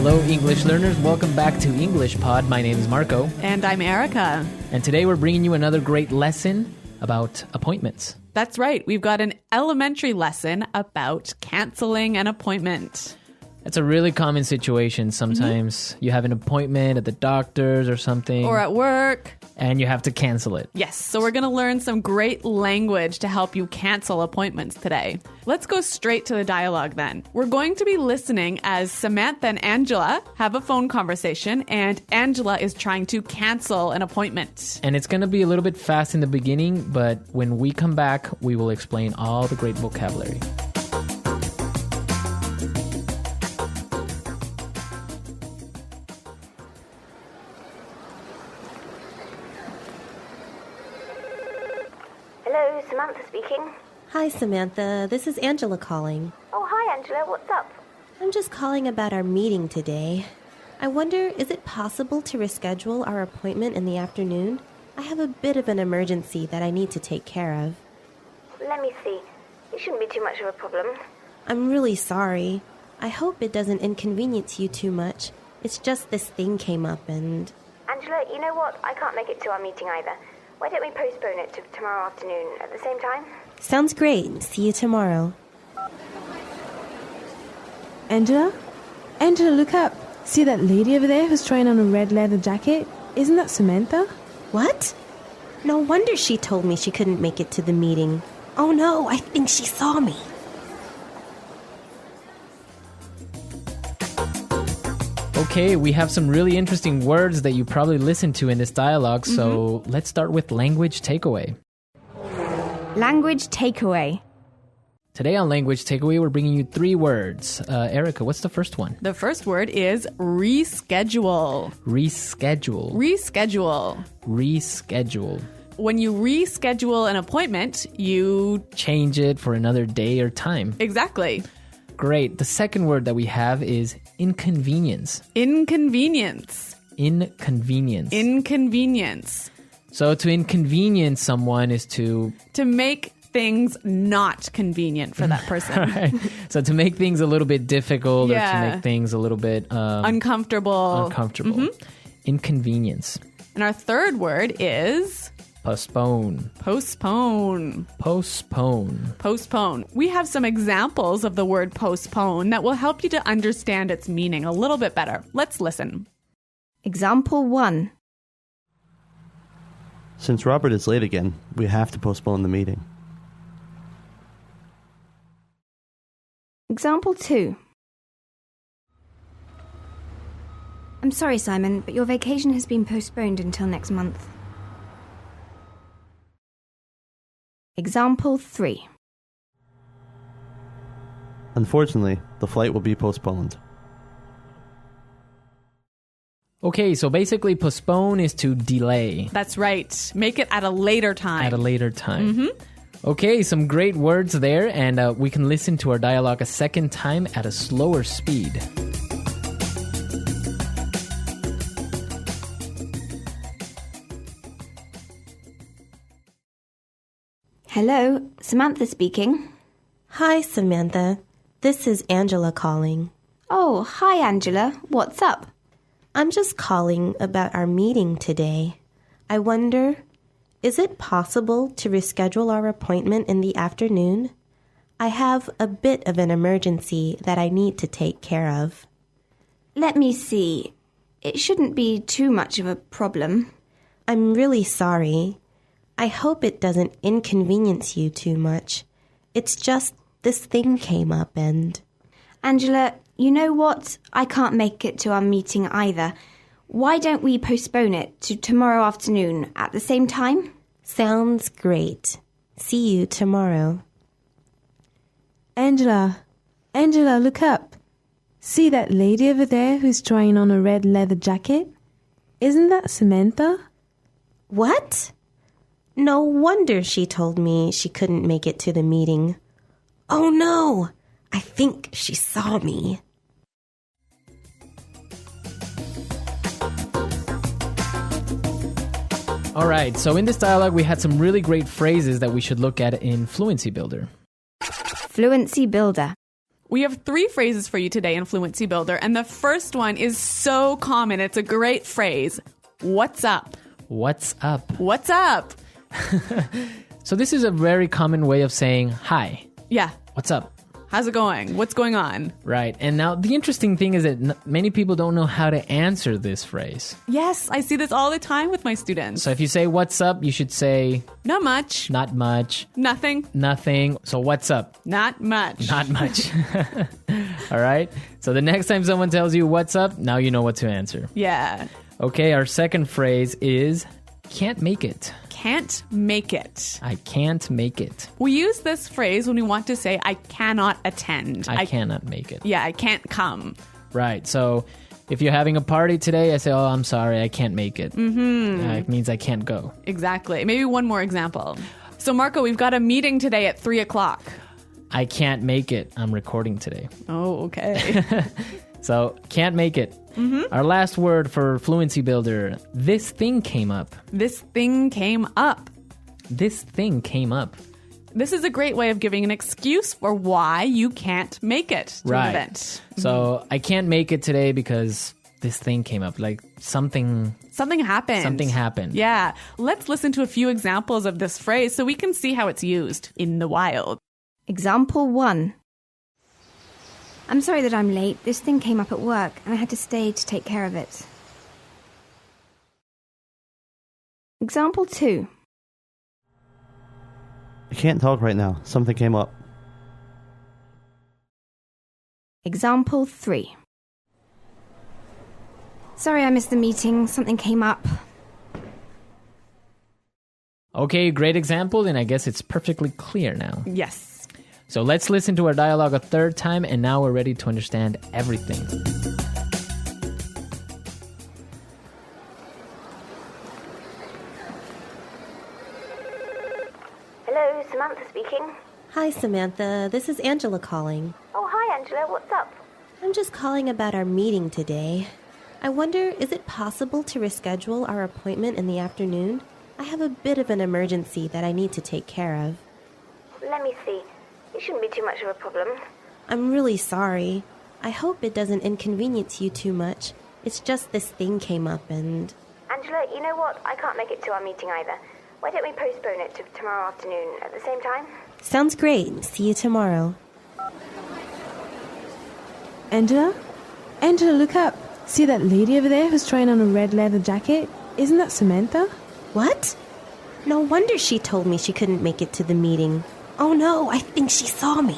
Hello, English learners. Welcome back to English Pod. My name is Marco. And I'm Erica. And today we're bringing you another great lesson about appointments. That's right. We've got an elementary lesson about canceling an appointment. It's a really common situation. Sometimes you have an appointment at the doctor's or something. Or at work. And you have to cancel it. Yes, so we're going to learn some great language to help you cancel appointments today. Let's go straight to the dialogue then. We're going to be listening as Samantha and Angela have a phone conversation, and Angela is trying to cancel an appointment. And it's going to be a little bit fast in the beginning, but when we come back, we will explain all the great vocabulary. Hello, Samantha speaking. Hi, Samantha. This is Angela calling. Oh, hi, Angela. What's up? I'm just calling about our meeting today. I wonder, is it possible to reschedule our appointment in the afternoon? I have a bit of an emergency that I need to take care of. Let me see. It shouldn't be too much of a problem. I'm really sorry. I hope it doesn't inconvenience you too much. It's just this thing came up and... Angela, you know what? I can't make it to our meeting either. Why don't we postpone it to tomorrow afternoon at the same time? Sounds great. See you tomorrow. Angela? Angela, look up. See that lady over there who's trying on a red leather jacket? Isn't that Samantha? What? No wonder she told me she couldn't make it to the meeting. Oh no, I think she saw me. Okay, we have some really interesting words that you probably listened to in this dialogue, so let's start with language takeaway. Language takeaway. Today on Language Takeaway, we're bringing you 3 words. Erica, what's the first one? The first word is reschedule. Reschedule. Reschedule. Reschedule. When you reschedule an appointment, you... Change it for another day or time. Exactly. Great. The second word that we have is inconvenience. Inconvenience. Inconvenience. Inconvenience. So to inconvenience someone is to... To make things not convenient for that person. Right. So to make things a little bit difficult or to make things a little bit... uncomfortable. Inconvenience. And our third word is... Postpone. Postpone. Postpone. Postpone. We have some examples of the word postpone that will help you to understand its meaning a little bit better. Let's listen. Example 1. Since Robert is late again, we have to postpone the meeting. Example 2. I'm sorry, Simon, but your vacation has been postponed until next month. Example 3. Unfortunately, the flight will be postponed. Okay, so basically postpone is to delay. That's right. Make it at a later time. At a later time. Okay, some great words there, and we can listen to our dialogue a second time at a slower speed. Hello, Samantha speaking. Hi, Samantha. This is Angela calling. Oh, hi, Angela. What's up? I'm just calling about our meeting today. I wonder, is it possible to reschedule our appointment in the afternoon? I have a bit of an emergency that I need to take care of. Let me see. It shouldn't be too much of a problem. I'm really sorry. I hope it doesn't inconvenience you too much. It's just this thing came up and... Angela, you know what? I can't make it to our meeting either. Why don't we postpone it to tomorrow afternoon at the same time? Sounds great. See you tomorrow. Angela, look up. See that lady over there who's trying on a red leather jacket? Isn't that Samantha? What? No wonder she told me she couldn't make it to the meeting. Oh no! I think she saw me. All right, so in this dialogue, we had some really great phrases that we should look at in Fluency Builder. Fluency Builder. We have 3 phrases for you today in Fluency Builder, and the first one is so common. It's a great phrase. What's up? What's up? What's up? So this is a very common way of saying hi. Yeah. What's up? How's it going? What's going on? Right. And now the interesting thing is that many people don't know how to answer this phrase. Yes, I see this all the time with my students. So if you say what's up, you should say Not much. not much, Nothing. nothing. So what's up? Not much. Not much. All right. So the next time someone tells you what's up, now you know what to answer. Yeah. Okay, our second phrase is can't make it. Can't make it. I can't make it. We use this phrase when we want to say I cannot attend. I cannot make it. Yeah, I can't come. Right. So if you're having a party today, I say, oh, I'm sorry, I can't make it. It means I can't go. Exactly. Maybe one more example. So, Marco, we've got a meeting today at 3 o'clock. I can't make it. I'm recording today. Oh, okay. So, can't make it. Our last word for Fluency Builder. This thing came up. This thing came up. This thing came up. This is a great way of giving an excuse for why you can't make it to an event. So, I can't make it today because this thing came up. Like something happened. Something happened. Yeah. Let's listen to a few examples of this phrase so we can see how it's used in the wild. Example 1. I'm sorry that I'm late. This thing came up at work and I had to stay to take care of it. Example 2. I can't talk right now. Something came up. Example 3. Sorry I missed the meeting. Something came up. Okay, great example, and I guess it's perfectly clear now. Yes. So let's listen to our dialogue a third time, and now we're ready to understand everything. Hello, Samantha speaking. Hi, Samantha. This is Angela calling. Oh, hi, Angela. What's up? I'm just calling about our meeting today. I wonder, is it possible to reschedule our appointment in the afternoon? I have a bit of an emergency that I need to take care of. Let me see. It shouldn't be too much of a problem. I'm really sorry. I hope it doesn't inconvenience you too much. It's just this thing came up and... Angela, you know what? I can't make it to our meeting either. Why don't we postpone it to tomorrow afternoon at the same time? Sounds great. See you tomorrow. Angela? Angela, look up. See that lady over there who's trying on a red leather jacket? Isn't that Samantha? What? No wonder she told me she couldn't make it to the meeting. Oh no, I think she saw me.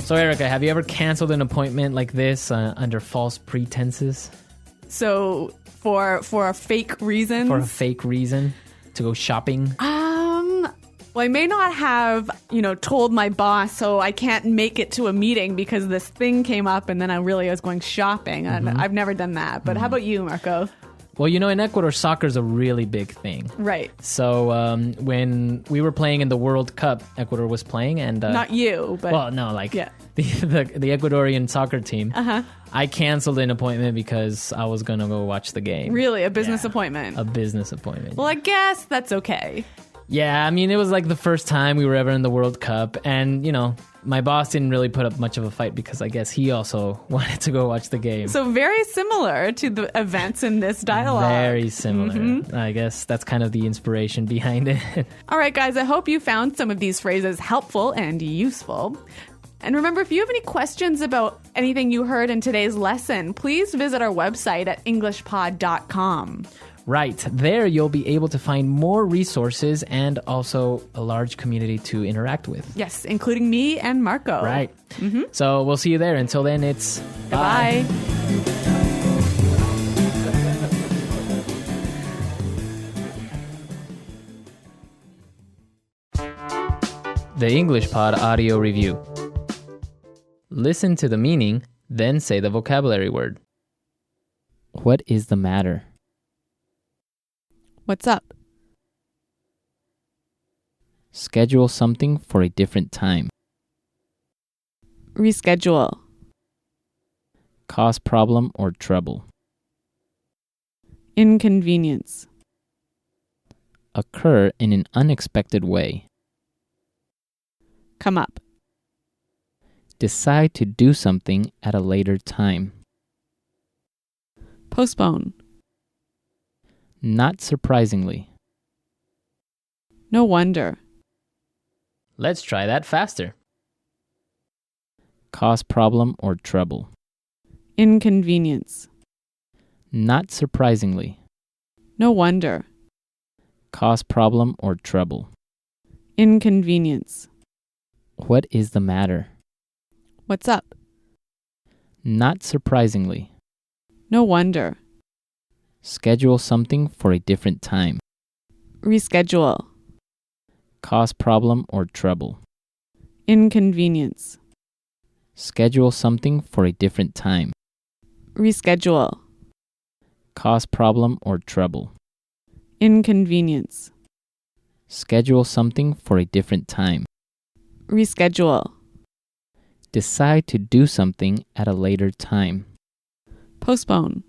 So, Erica, have you ever canceled an appointment like this under false pretenses? So for a fake reason? For a fake reason? To go shopping? Well, I may not have, told my boss, so I can't make it to a meeting because this thing came up and then I was going shopping. And I've never done that. But how about you, Marco? Well, in Ecuador, soccer is a really big thing. Right. So when we were playing in the World Cup, Ecuador was playing. And not you, but... Well, no, yeah. the Ecuadorian soccer team. Uh-huh. I canceled an appointment because I was going to go watch the game. Really? A business appointment? A business appointment. Well, I guess that's okay. Yeah, I mean, it was like the first time we were ever in the World Cup. And, my boss didn't really put up much of a fight because I guess he also wanted to go watch the game. So very similar to the events in this dialogue. Very similar. Mm-hmm. I guess that's kind of the inspiration behind it. All right, guys, I hope you found some of these phrases helpful and useful. And remember, if you have any questions about anything you heard in today's lesson, please visit our website at englishpod.com. Right. There you'll be able to find more resources and also a large community to interact with. Yes, including me and Marco. Right. Mm-hmm. So we'll see you there. Until then, it's bye. The English Pod Audio Review. Listen to the meaning, then say the vocabulary word. What is the matter? What's up? Schedule something for a different time. Reschedule. Cause problem or trouble. Inconvenience. Occur in an unexpected way. Come up. Decide to do something at a later time. Postpone. Not surprisingly. No wonder. Let's try that faster. Cause problem or trouble. Inconvenience. Not surprisingly. No wonder. Cause problem or trouble. Inconvenience. What is the matter? What's up? Not surprisingly. No wonder. Schedule something for a different time. Reschedule. Cause problem or trouble. Inconvenience. Schedule something for a different time. Reschedule. Cause problem or trouble. Inconvenience. Schedule something for a different time. Reschedule. Decide to do something at a later time. Postpone.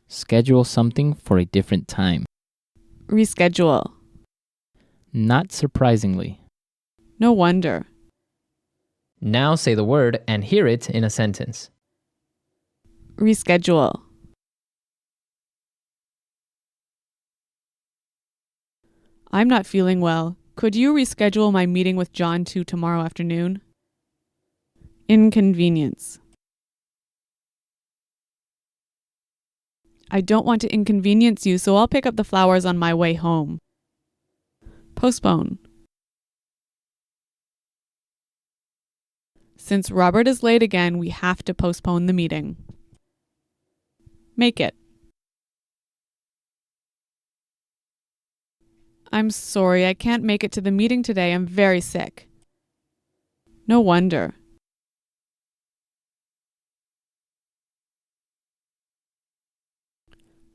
Schedule something for a different time. Reschedule. Not surprisingly. No wonder. Now say the word and hear it in a sentence. Reschedule. I'm not feeling well. Could you reschedule my meeting with John to tomorrow afternoon? Inconvenience. I don't want to inconvenience you, so I'll pick up the flowers on my way home. Postpone. Since Robert is late again, we have to postpone the meeting. Make it. I'm sorry, I can't make it to the meeting today. I'm very sick. No wonder.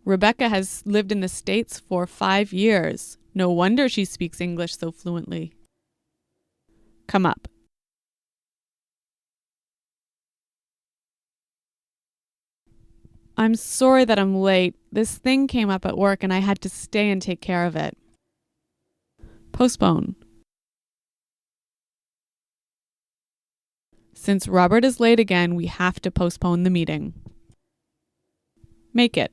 Rebecca has lived in the States for 5 years. No wonder she speaks English so fluently. Come up. I'm sorry that I'm late. This thing came up at work and I had to stay and take care of it. Postpone. Since Robert is late again, we have to postpone the meeting. Make it.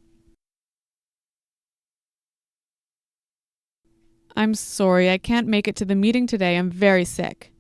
I'm sorry, I can't make it to the meeting today. I'm very sick.